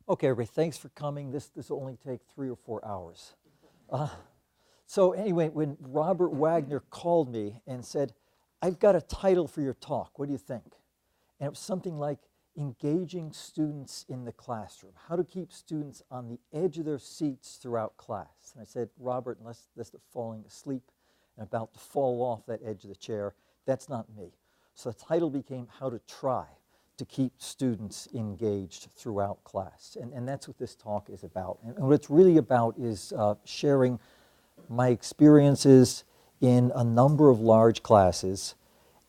Okay, everybody, thanks for coming. This will only take 3 or 4 hours. So anyway, when Robert Wagner called me and said, I've got a title for your talk, what do you think? And it was something like engaging students in the classroom, how to keep students on the edge of their seats throughout class. And I said, Robert, unless they're falling asleep and about to fall off that edge of the chair, that's not me. So the title became How to Try to Keep Students Engaged Throughout Class. And that's what this talk is about. And what it's really about is sharing my experiences in a number of large classes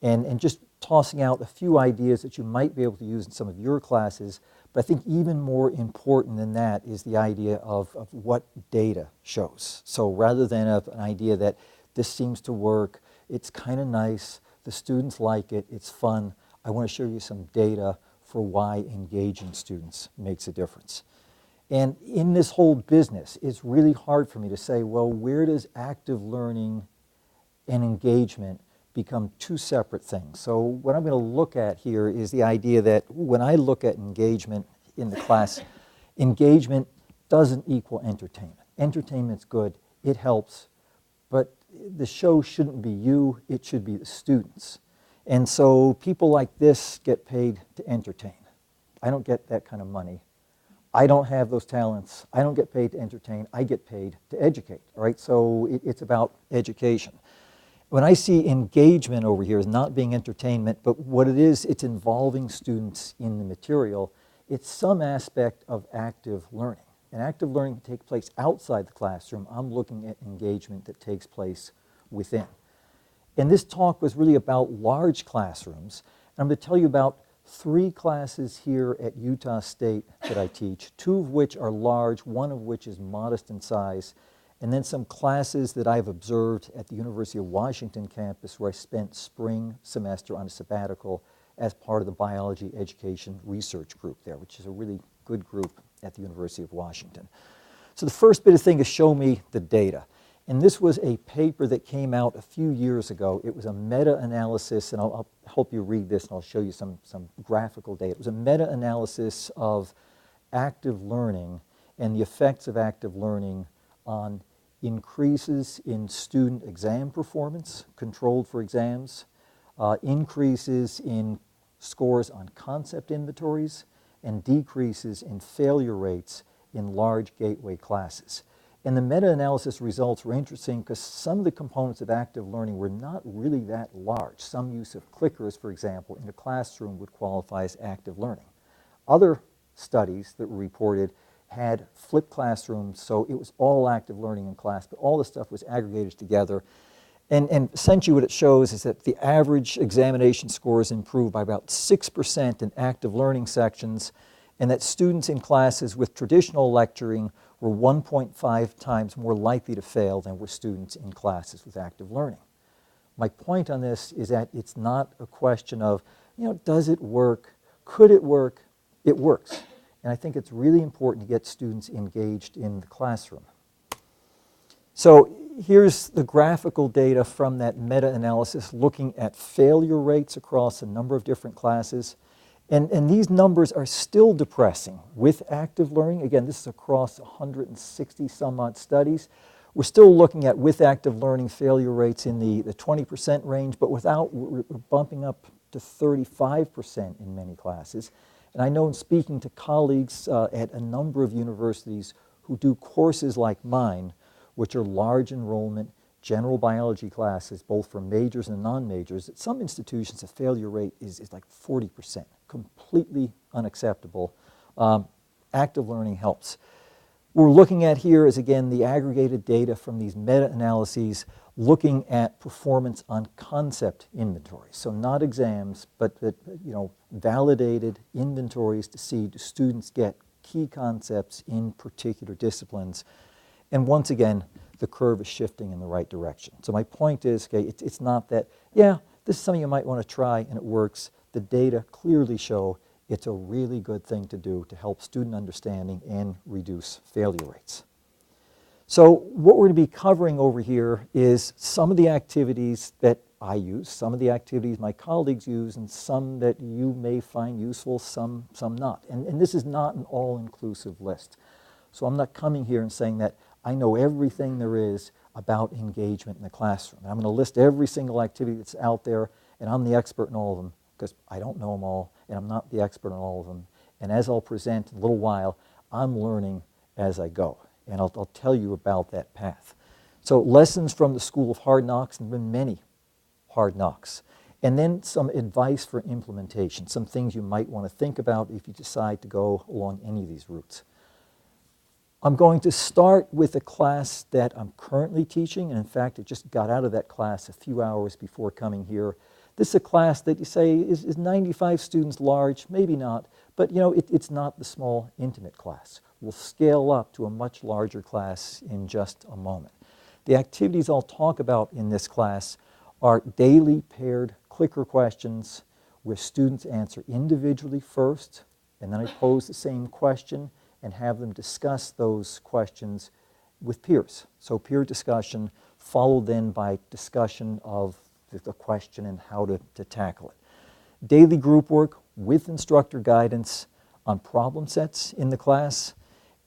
and just tossing out a few ideas that you might be able to use in some of your classes. But I think even more important than that is the idea of what data shows. So rather than an idea that this seems to work, it's kind of nice, the students like it, it's fun, I want to show you some data for why engaging students makes a difference. And in this whole business, it's really hard for me to say, well, where does active learning and engagement become two separate things? So what I'm going to look at here is the idea that when I look at engagement in the class, engagement doesn't equal entertainment. Entertainment's good, it helps, but the show shouldn't be you, it should be the students. And so people like this get paid to entertain. I don't get that kind of money. I don't have those talents. I don't get paid to entertain. I get paid to educate, all right? So it's about education. When I see engagement over here as not being entertainment, but what it is, it's involving students in the material. It's some aspect of active learning. And active learning can take place outside the classroom. I'm looking at engagement that takes place within. And this talk was really about large classrooms. And I'm going to tell you about 3 classes here at Utah State that I teach, 2 of which are large, 1 of which is modest in size, and then some classes that I've observed at the University of Washington campus where I spent spring semester on a sabbatical as part of the biology education research group there, which is a really good group at the University of Washington. So the first bit of thing is show me the data. And this was a paper that came out a few years ago. It was a meta-analysis, and I'll help you read this and I'll show you some graphical data. It was a meta-analysis of active learning and the effects of active learning on increases in student exam performance, controlled for exams, increases in scores on concept inventories, and decreases in failure rates in large gateway classes. And the meta-analysis results were interesting because some of the components of active learning were not really that large. Some use of clickers, for example, in a classroom would qualify as active learning. Other studies that were reported had flipped classrooms, so it was all active learning in class, but all the stuff was aggregated together. And essentially what it shows is that the average examination scores improved by about 6% in active learning sections, and that students in classes with traditional lecturing were 1.5 times more likely to fail than were students in classes with active learning. My point on this is that it's not a question of, does it work? Could it work? It works. And I think it's really important to get students engaged in the classroom. So here's the graphical data from that meta-analysis looking at failure rates across a number of different classes. And these numbers are still depressing with active learning. Again, this is across 160 some odd studies. We're still looking at with active learning failure rates in the 20% range, but we're bumping up to 35% in many classes. And I know in speaking to colleagues at a number of universities who do courses like mine, which are large enrollment, general biology classes, both for majors and non-majors, at some institutions the failure rate is like 40%, completely unacceptable. Active learning helps. What we're looking at here is, again, the aggregated data from these meta-analyses looking at performance on concept inventories. So not exams, but validated inventories to see do students get key concepts in particular disciplines. And once again, the curve is shifting in the right direction. So my point is, okay, it's not that, this is something you might want to try and it works. The data clearly show it's a really good thing to do to help student understanding and reduce failure rates. So what we're going to be covering over here is some of the activities that I use, some of the activities my colleagues use, and some that you may find useful, some not. And this is not an all-inclusive list. So I'm not coming here and saying that I know everything there is about engagement in the classroom. I'm going to list every single activity that's out there, and I'm the expert in all of them, because I don't know them all, and I'm not the expert in all of them. And as I'll present in a little while, I'm learning as I go. And I'll tell you about that path. So lessons from the School of Hard Knocks, and there have been many hard knocks. And then some advice for implementation, some things you might want to think about if you decide to go along any of these routes. I'm going to start with a class that I'm currently teaching, and in fact, I just got out of that class a few hours before coming here. This is a class that you say is 95 students large, maybe not, but you know, it's not the small, intimate class. We'll scale up to a much larger class in just a moment. The activities I'll talk about in this class are daily paired clicker questions where students answer individually first, and then I pose the same question and have them discuss those questions with peers. So peer discussion followed then by discussion of the question and how to tackle it. Daily group work with instructor guidance on problem sets in the class,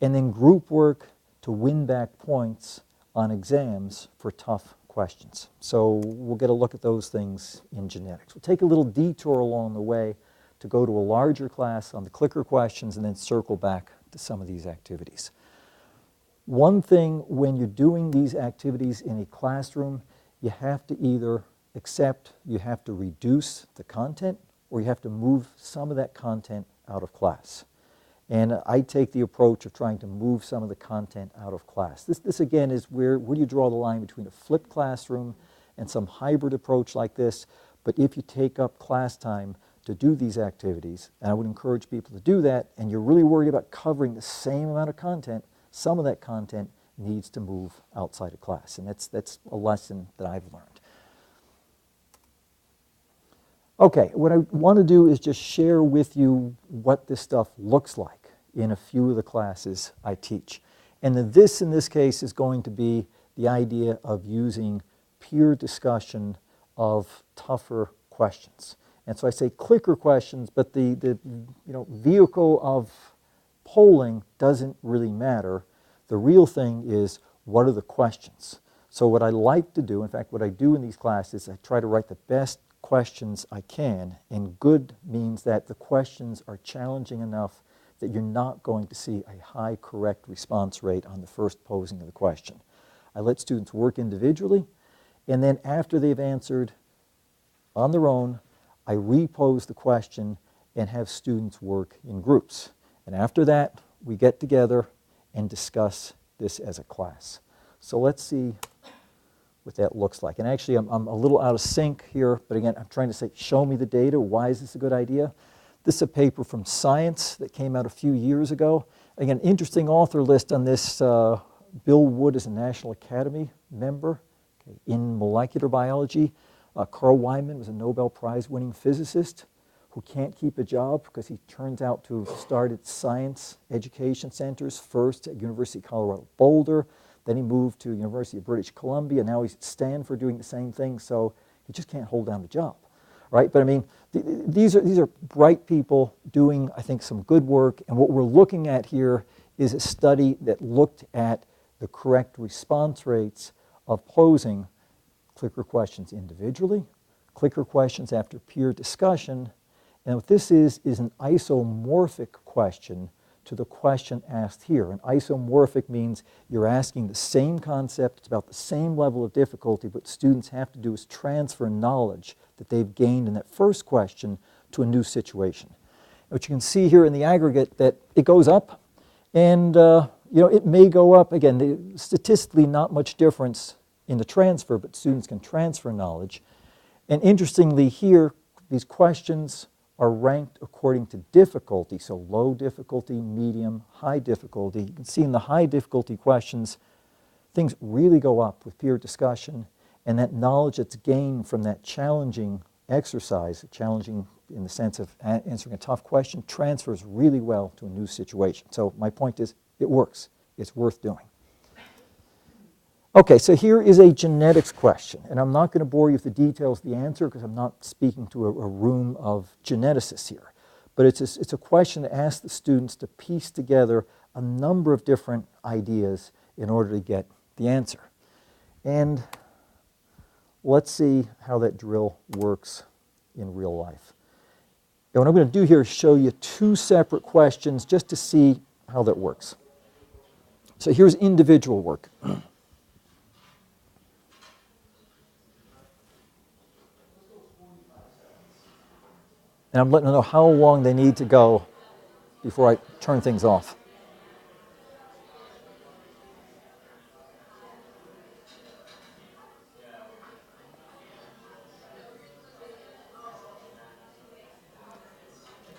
and then group work to win back points on exams for tough questions. So we'll get a look at those things in genetics. We'll take a little detour along the way to go to a larger class on the clicker questions and then circle back to some of these activities. One thing when you're doing these activities in a classroom, you have to either accept you have to reduce the content or you have to move some of that content out of class. And I take the approach of trying to move some of the content out of class. This again is where do you draw the line between a flipped classroom and some hybrid approach like this. But if you take up class time to do these activities, and I would encourage people to do that, and you're really worried about covering the same amount of content, some of that content needs to move outside of class. And that's a lesson that I've learned. Okay, what I want to do is just share with you what this stuff looks like in a few of the classes I teach. And the this in this case is going to be the idea of using peer discussion of tougher questions. And so I say clicker questions, but the vehicle of polling doesn't really matter. The real thing is, what are the questions? So what I like to do, in fact, what I do in these classes, I try to write the best questions I can, and good means that the questions are challenging enough that you're not going to see a high correct response rate on the first posing of the question. I let students work individually, and then after they've answered on their own, I repose the question and have students work in groups. And after that, we get together and discuss this as a class. So let's see what that looks like. And actually, I'm a little out of sync here, but again, I'm trying to say, show me the data. Why is this a good idea? This is a paper from Science that came out a few years ago. Again, interesting author list on this. Bill Wood is a National Academy member in molecular biology. Carl Wyman was a Nobel Prize-winning physicist who can't keep a job because he turns out to have started science education centers, first at University of Colorado Boulder, then he moved to University of British Columbia, now he's at Stanford doing the same thing, so he just can't hold down a job, right? But I mean, these are bright people doing, I think, some good work, and what we're looking at here is a study that looked at the correct response rates of posing clicker questions individually, clicker questions after peer discussion, and what this is an isomorphic question to the question asked here. And isomorphic means you're asking the same concept, it's about the same level of difficulty, but students have to do is transfer knowledge that they've gained in that first question to a new situation. What you can see here in the aggregate that it goes up, and it may go up, again, statistically not much difference in the transfer, but students can transfer knowledge. And interestingly here, these questions are ranked according to difficulty, so low difficulty, medium, high difficulty. You can see in the high difficulty questions, things really go up with peer discussion, and that knowledge that's gained from that challenging exercise, challenging in the sense of answering a tough question, transfers really well to a new situation. So my point is, it works. It's worth doing. Okay, so here is a genetics question, and I'm not going to bore you with the details of the answer because I'm not speaking to a room of geneticists here. But it's a question that asks the students to piece together a number of different ideas in order to get the answer. And let's see how that drill works in real life. And what I'm going to do here is show you two separate questions just to see how that works. So here's individual work. And I'm letting them know how long they need to go before I turn things off.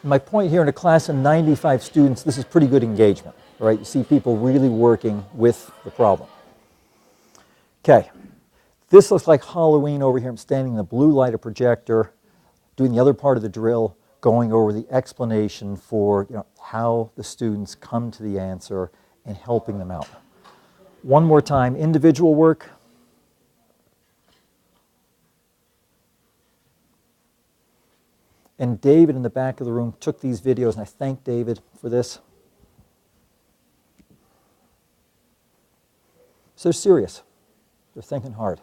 My point here in a class of 95 students, this is pretty good engagement, right? You see people really working with the problem. Okay, this looks like Halloween over here. I'm standing in the blue light of projector, doing the other part of the drill, going over the explanation for how the students come to the answer and helping them out. One more time, individual work. And David in the back of the room took these videos, and I thank David for this. So they're serious. They're thinking hard.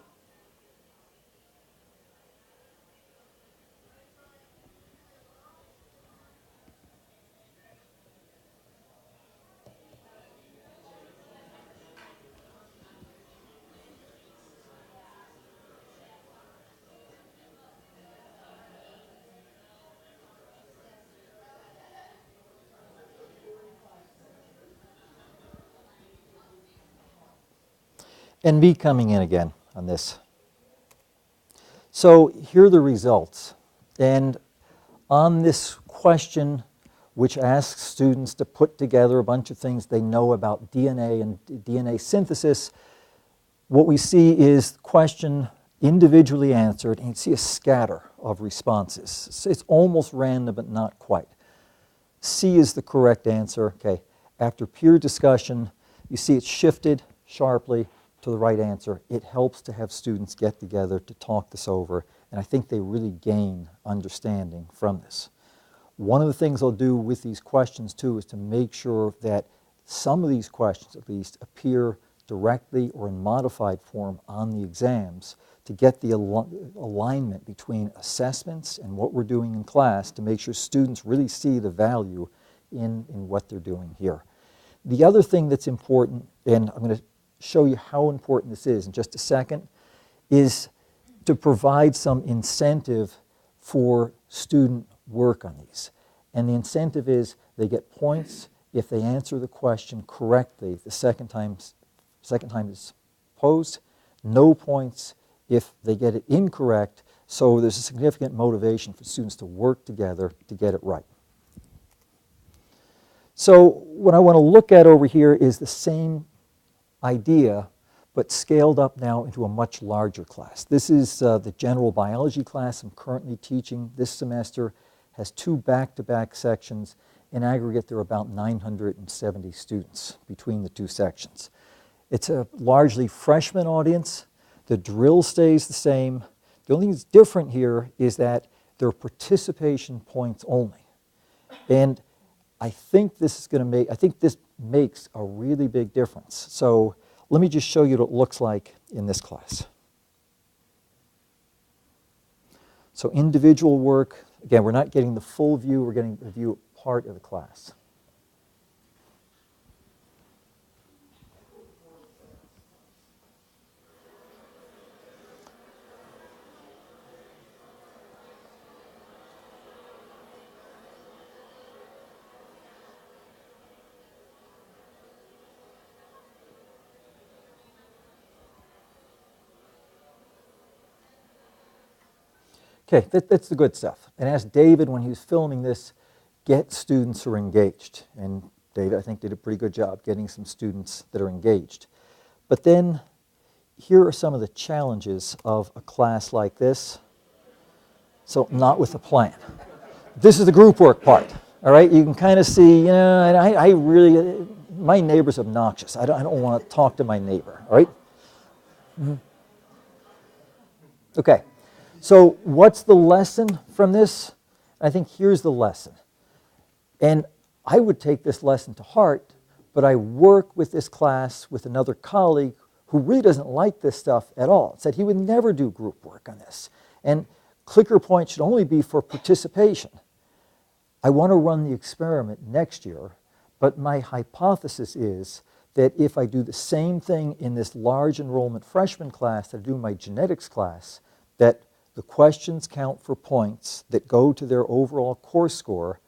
And me coming in again on this. So here are the results. And on this question, which asks students to put together a bunch of things they know about DNA and DNA synthesis, what we see is the question individually answered, and you see a scatter of responses. So it's almost random, but not quite. C is the correct answer. Okay. After peer discussion, you see it's shifted sharply to the right answer. It helps to have students get together to talk this over, and I think they really gain understanding from this. One of the things I'll do with these questions too is to make sure that some of these questions at least appear directly or in modified form on the exams to get the alignment between assessments and what we're doing in class to make sure students really see the value in what they're doing here. The other thing that's important, and I'm going to show you how important this is in just a second, is to provide some incentive for student work on these. And the incentive is they get points if they answer the question correctly the second time it's posed, no points if they get it incorrect, so there's a significant motivation for students to work together to get it right. So what I want to look at over here is the same idea, but scaled up now into a much larger class. This is the general biology class I'm currently teaching this semester. Has two back-to-back sections. In aggregate, there are about 970 students between the two sections. It's a largely freshman audience. The drill stays the same. The only thing that's different here is that there are participation points only. And I think this makes a really big difference. So let me just show you what it looks like in this class. So individual work, again, we're not getting the full view, we're getting the view of part of the class. Okay, that's the good stuff. And ask David when he was filming this, get students who are engaged. And David, I think, did a pretty good job getting some students that are engaged. But then, here are some of the challenges of a class like this. So, not with a plan. This is the group work part, all right? You can kind of see, and I really, my neighbor's obnoxious. I don't want to talk to my neighbor, all right? Okay, so what's the lesson from this? I think here's the lesson. And I would take this lesson to heart, but I work with this class with another colleague who really doesn't like this stuff at all. Said he would never do group work on this. And clicker points should only be for participation. I want to run the experiment next year, but my hypothesis is that if I do the same thing in this large enrollment freshman class that I do in my genetics class, that the questions count for points that go to their overall course score,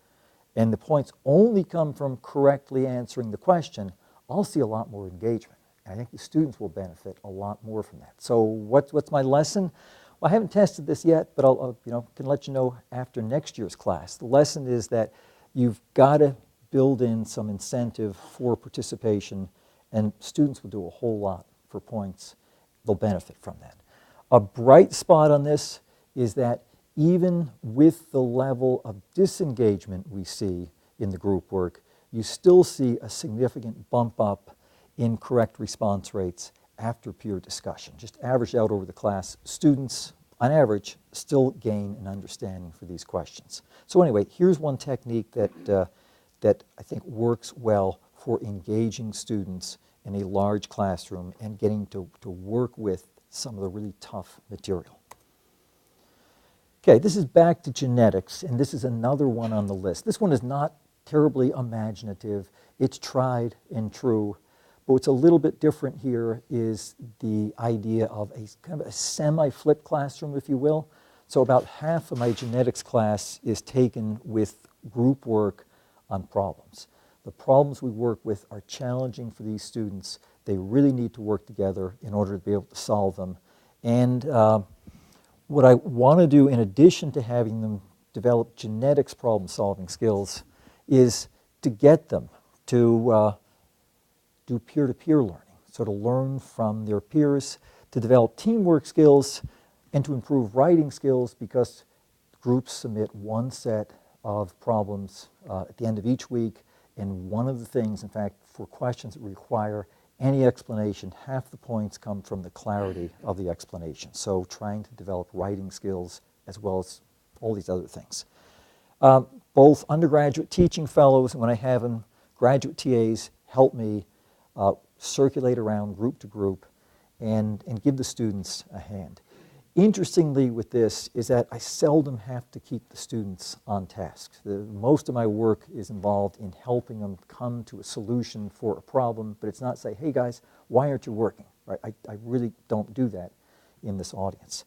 and the points only come from correctly answering the question, I'll see a lot more engagement. And I think the students will benefit a lot more from that. So what's my lesson? Well, I haven't tested this yet, but I'll can let you know after next year's class. The lesson is that you've got to build in some incentive for participation, and students will do a whole lot for points. They'll benefit from that. A bright spot on this is that even with the level of disengagement we see in the group work, you still see a significant bump up in correct response rates after peer discussion. Just averaged out over the class, students, on average, still gain an understanding for these questions. So anyway, here's one technique that I think works well for engaging students in a large classroom and getting to work with some of the really tough material. Okay, this is back to genetics, and this is another one on the list. This one is not terribly imaginative. It's tried and true. But what's a little bit different here is the idea of a kind of a semi-flipped classroom, if you will. So about half of my genetics class is taken with group work on problems. The problems we work with are challenging for these students. They really need to work together in order to be able to solve them. And what I want to do, in addition to having them develop genetics problem-solving skills, is to get them to do peer-to-peer learning, so to learn from their peers, to develop teamwork skills, and to improve writing skills, because groups submit one set of problems at the end of each week, and one of the things, in fact, for questions that require any explanation, half the points come from the clarity of the explanation. So trying to develop writing skills as well as all these other things. Both undergraduate teaching fellows, and when I have them, graduate TAs, help me circulate around group to group and give the students a hand. Interestingly with this is that I seldom have to keep the students on task. Most of my work is involved in helping them come to a solution for a problem, but it's not say, hey guys, why aren't you working? Right? I really don't do that in this audience.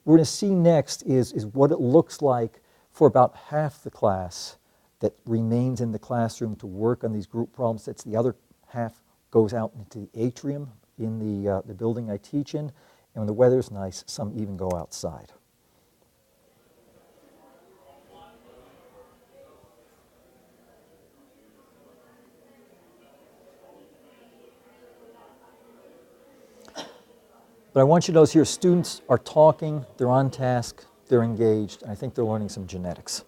What we're going to see next is what it looks like for about half the class that remains in the classroom to work on these group problem sets. The other half goes out into the atrium in the building I teach in. And when the weather's nice, some even go outside. But I want you to notice here, students are talking, they're on task, they're engaged, and I think they're learning some genetics.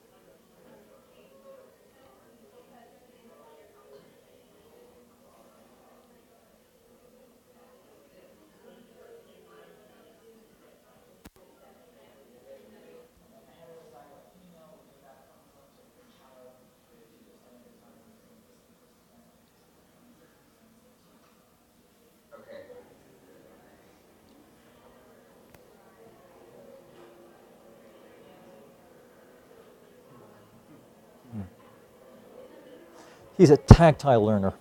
He's a tactile learner.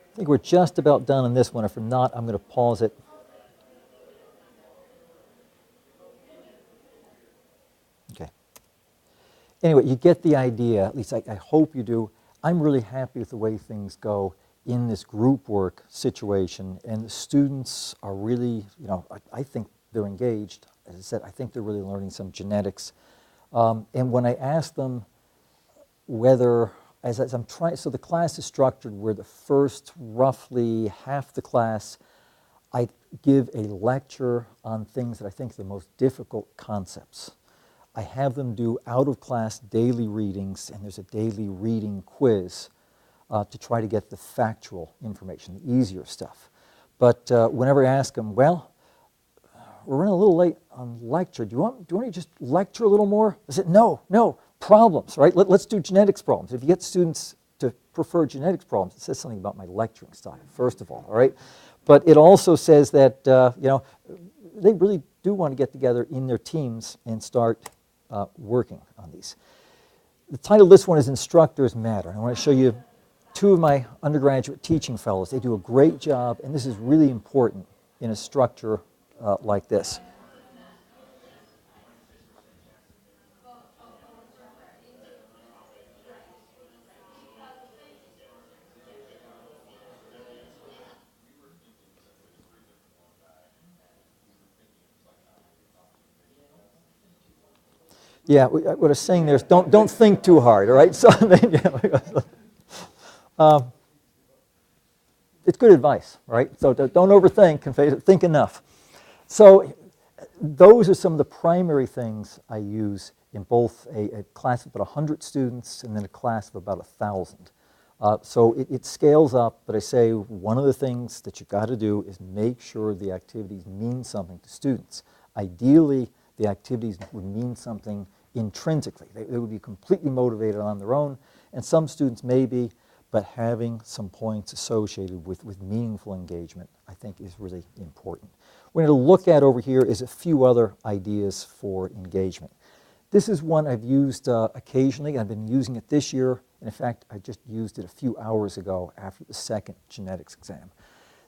I think we're just about done on this one. If we're not, I'm going to pause it. Okay. Anyway, you get the idea, at least I hope you do. I'm really happy with the way things go. in this group work situation, and the students are really, I think they're engaged. As I said, I think they're really learning some genetics. And when I ask them whether, as I'm trying, so the class is structured where the first roughly half the class, I give a lecture on things that I think are the most difficult concepts. I have them do out-of-class daily readings, and there's a daily reading quiz to try to get the factual information, the easier stuff. But whenever I ask them, well, we're running a little late on lecture. Do you want to just lecture a little more? I said, no, problems, right? Let's do genetics problems. If you get students to prefer genetics problems, it says something about my lecturing style, first of all right? But it also says that, they really do want to get together in their teams and start working on these. The title of this one is Instructors Matter. I want to show you two of my undergraduate teaching fellows. They do a great job, and this is really important in a structure like this. Yeah, what I was saying there is don't think too hard, all right? So, it's good advice, right? So don't overthink, think enough. So those are some of the primary things I use in both a class of about 100 students and then a class of about 1,000. So it scales up, but I say one of the things that you've got to do is make sure the activities mean something to students. Ideally, the activities would mean something intrinsically. They would be completely motivated on their own, and some students may be, but having some points associated with meaningful engagement, I think, is really important. What we're going to look at over here is a few other ideas for engagement. This is one I've used occasionally. I've been using it this year, and in fact, I just used it a few hours ago after the second genetics exam.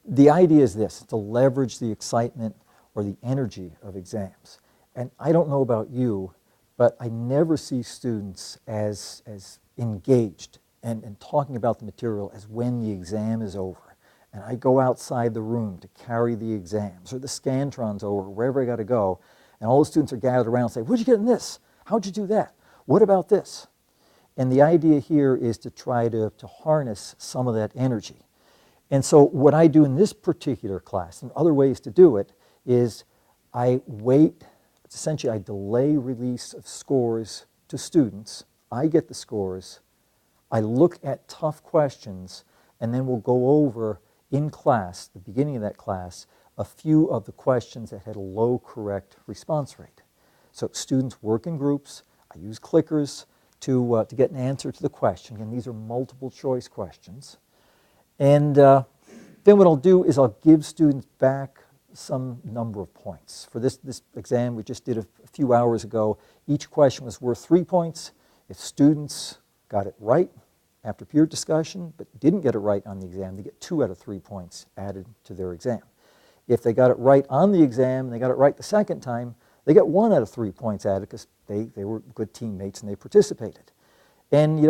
The idea is this, to leverage the excitement or the energy of exams. And I don't know about you, but I never see students as engaged and talking about the material as when the exam is over. And I go outside the room to carry the exams or the scantrons over, wherever I got to go, and all the students are gathered around and say, what'd you get in this? How'd you do that? What about this? And the idea here is to try to harness some of that energy. And so what I do in this particular class, and other ways to do it, is I wait. Essentially, I delay release of scores to students. I get the scores. I look at tough questions, and then we'll go over in class, the beginning of that class, a few of the questions that had a low correct response rate. So students work in groups. I use clickers to get an answer to the question. And these are multiple choice questions. And then what I'll do is I'll give students back some number of points. For this exam we just did a few hours ago, each question was worth 3 points. If students got it right after peer discussion but didn't get it right on the exam, they get 2 out of 3 points added to their exam. If they got it right on the exam and they got it right the second time, they get 1 out of 3 points added because they were good teammates and they participated. And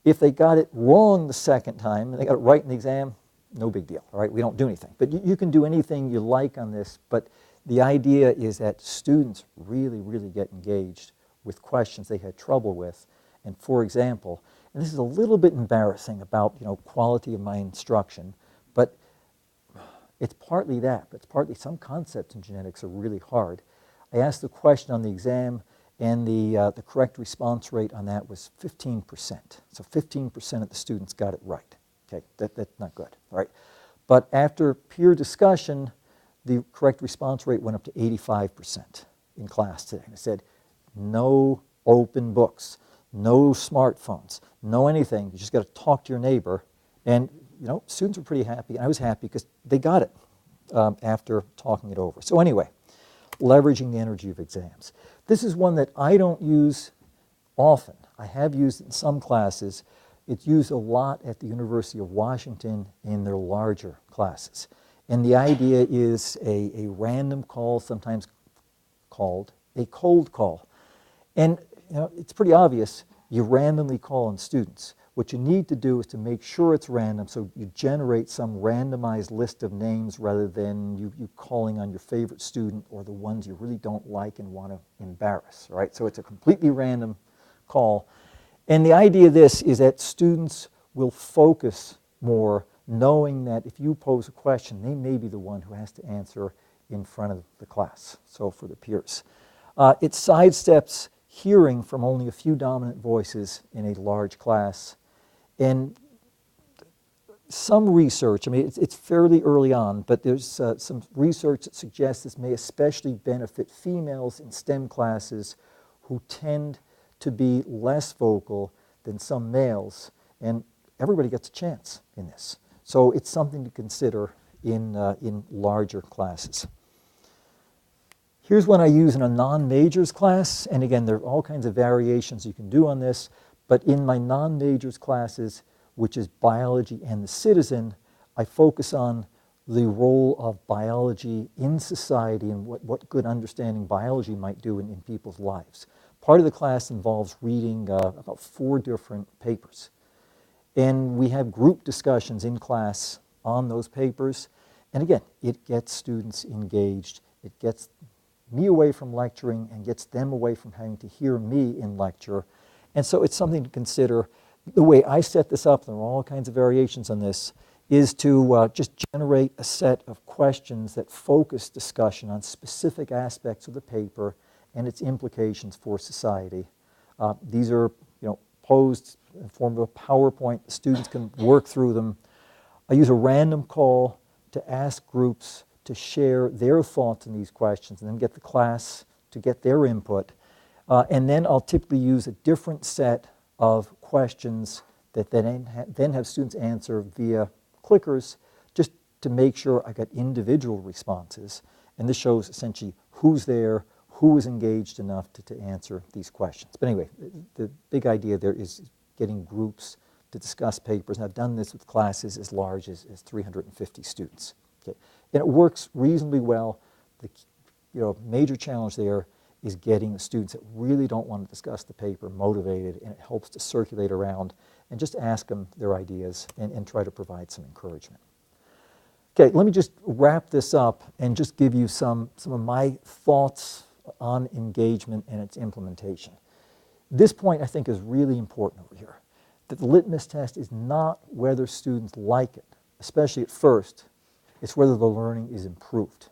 if they got it wrong the second time and they got it right in the exam, no big deal, all right? We don't do anything. But you can do anything you like on this, but the idea is that students really, really get engaged with questions they had trouble with. And for example, and this is a little bit embarrassing about, quality of my instruction, but it's partly that, but it's partly some concepts in genetics are really hard. I asked the question on the exam, and the correct response rate on that was 15%. So 15% of the students got it right. Okay, that's not good, all right? But after peer discussion, the correct response rate went up to 85% in class today. And I said, no open books, no smartphones, no anything. You just got to talk to your neighbor. And, students were pretty happy. I was happy because they got it after talking it over. So anyway, leveraging the energy of exams. This is one that I don't use often. I have used it in some classes. It's used a lot at the University of Washington in their larger classes. And the idea is a random call, sometimes called a cold call. And it's pretty obvious, you randomly call on students. What you need to do is to make sure it's random, so you generate some randomized list of names rather than you calling on your favorite student or the ones you really don't like and want to embarrass, right? So it's a completely random call. And the idea of this is that students will focus more, knowing that if you pose a question, they may be the one who has to answer in front of the class, so for the peers. It sidesteps hearing from only a few dominant voices in a large class. And some research, I mean, it's fairly early on, but there's some research that suggests this may especially benefit females in STEM classes who tend to be less vocal than some males. And everybody gets a chance in this. So it's something to consider in larger classes. Here's one I use in a non-majors class, and again, there are all kinds of variations you can do on this, but in my non-majors classes, which is biology and the citizen, I focus on the role of biology in society and what good understanding biology might do in people's lives. Part of the class involves reading about 4 different papers. And we have group discussions in class on those papers. And again, it gets students engaged. It gets me away from lecturing and gets them away from having to hear me in lecture. And so it's something to consider. The way I set this up, there are all kinds of variations on this, is to just generate a set of questions that focus discussion on specific aspects of the paper and its implications for society. These are posed in the form of a PowerPoint. The students can work through them. I use a random call to ask groups to share their thoughts on these questions and then get the class to get their input. And then I'll typically use a different set of questions that then have students answer via clickers just to make sure I got individual responses. And this shows essentially who's there, who is engaged enough to answer these questions. But anyway, the big idea there is getting groups to discuss papers. And I've done this with classes as large as 350 students. Okay. And it works reasonably well. The major challenge there is getting the students that really don't want to discuss the paper motivated, and it helps to circulate around and just ask them their ideas and try to provide some encouragement. Okay, let me just wrap this up and just give you some of my thoughts on engagement and its implementation. This point, I think, is really important over here, that the litmus test is not whether students like it, especially at first. It's whether the learning is improved.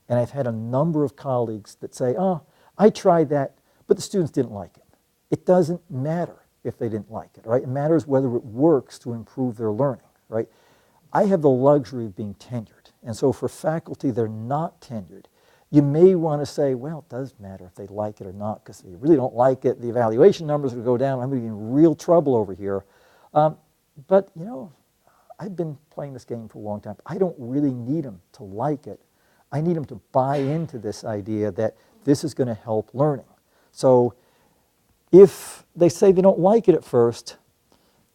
And I've had a number of colleagues that say, oh, I tried that, but the students didn't like it. It doesn't matter if they didn't like it, right? It matters whether it works to improve their learning, right? I have the luxury of being tenured. And so for faculty that are not tenured, you may want to say, well, it does matter if they like it or not, because if they really don't like it, the evaluation numbers will go down. I'm going to be in real trouble over here. But, I've been playing this game for a long time. I don't really need them to like it. I need them to buy into this idea that this is going to help learning. So if they say they don't like it at first,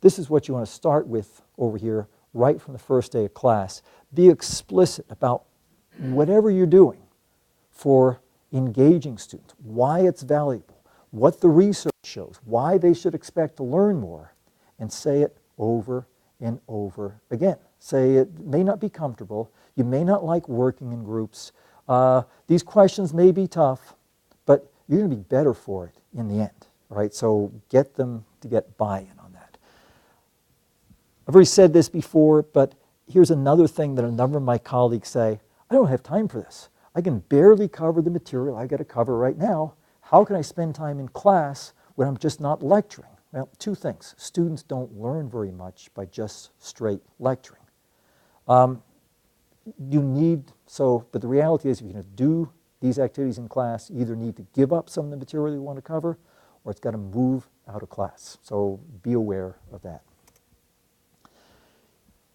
this is what you want to start with over here right from the first day of class. Be explicit about whatever you're doing for engaging students, why it's valuable, what the research shows, why they should expect to learn more, and say it over and over again. Say it may not be comfortable, you may not like working in groups, these questions may be tough, but you're going to be better for it in the end, right? So get them to get buy-in on that. I've already said this before, but here's another thing that a number of my colleagues say, I don't have time for this. I can barely cover the material I got to cover right now. How can I spend time in class when I'm just not lecturing? Well, 2 things. Students don't learn very much by just straight lecturing. But the reality is if you're going to do these activities in class, you either need to give up some of the material you want to cover, or it's got to move out of class. So be aware of that.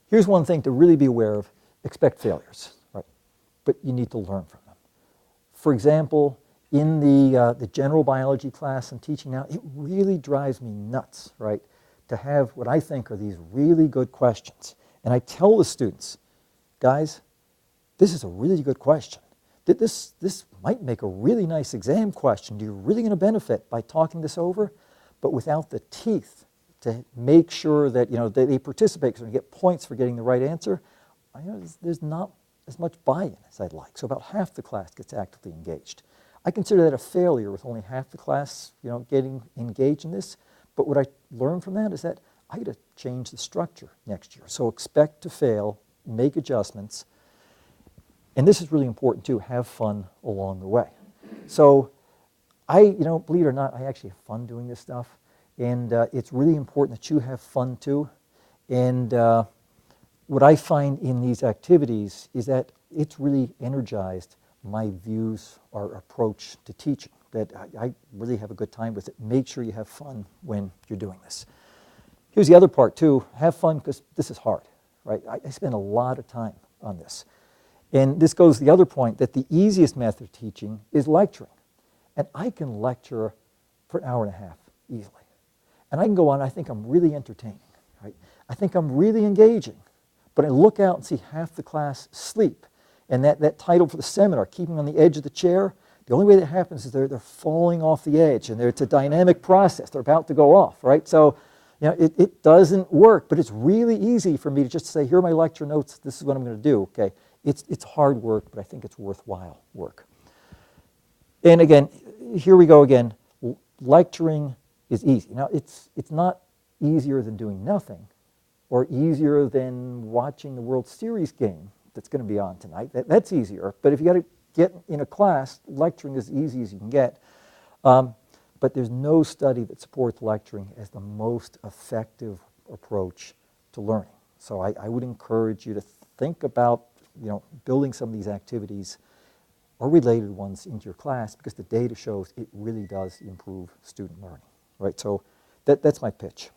Here's one thing to really be aware of. Expect failures, right? But you need to learn from them. For example, in the general biology class I'm teaching now, it really drives me nuts, right, to have what I think are these really good questions. And I tell the students, guys, this is a really good question. This might make a really nice exam question. You're really going to benefit by talking this over, but without the teeth to make sure that, they participate because they get points for getting the right answer, there's not as much buy-in as I'd like. So about half the class gets actively engaged. I consider that a failure with only half the class, getting engaged in this. But what I learned from that is that I got to change the structure next year. So expect to fail, make adjustments. And this is really important too, have fun along the way. So believe it or not, I actually have fun doing this stuff. And it's really important that you have fun too. And what I find in these activities is that it's really energized my views or approach to teaching, that I really have a good time with it. Make sure you have fun when you're doing this. Here's the other part too, have fun because this is hard, right? I spend a lot of time on this. And this goes to the other point, that the easiest method of teaching is lecturing. And I can lecture for an hour and a half easily. And I can go on, I think I'm really entertaining, right? I think I'm really engaging. But I look out and see half the class sleep. And that title for the seminar, keeping on the edge of the chair, the only way that happens is they're falling off the edge, and it's a dynamic process. They're about to go off, right? So, it doesn't work, but it's really easy for me to just say, here are my lecture notes, this is what I'm going to do, okay? It's hard work, but I think it's worthwhile work. And again, here we go again. Lecturing is easy. Now, it's not easier than doing nothing, or easier than watching the World Series game that's going to be on tonight. That's easier. But if you got to get in a class, lecturing is as easy as you can get. But there's no study that supports lecturing as the most effective approach to learning. So I would encourage you to think about, building some of these activities or related ones into your class, because the data shows it really does improve student learning, right? So that's my pitch.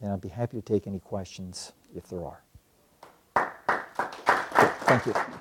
And I'd be happy to take any questions if there are. Thank you.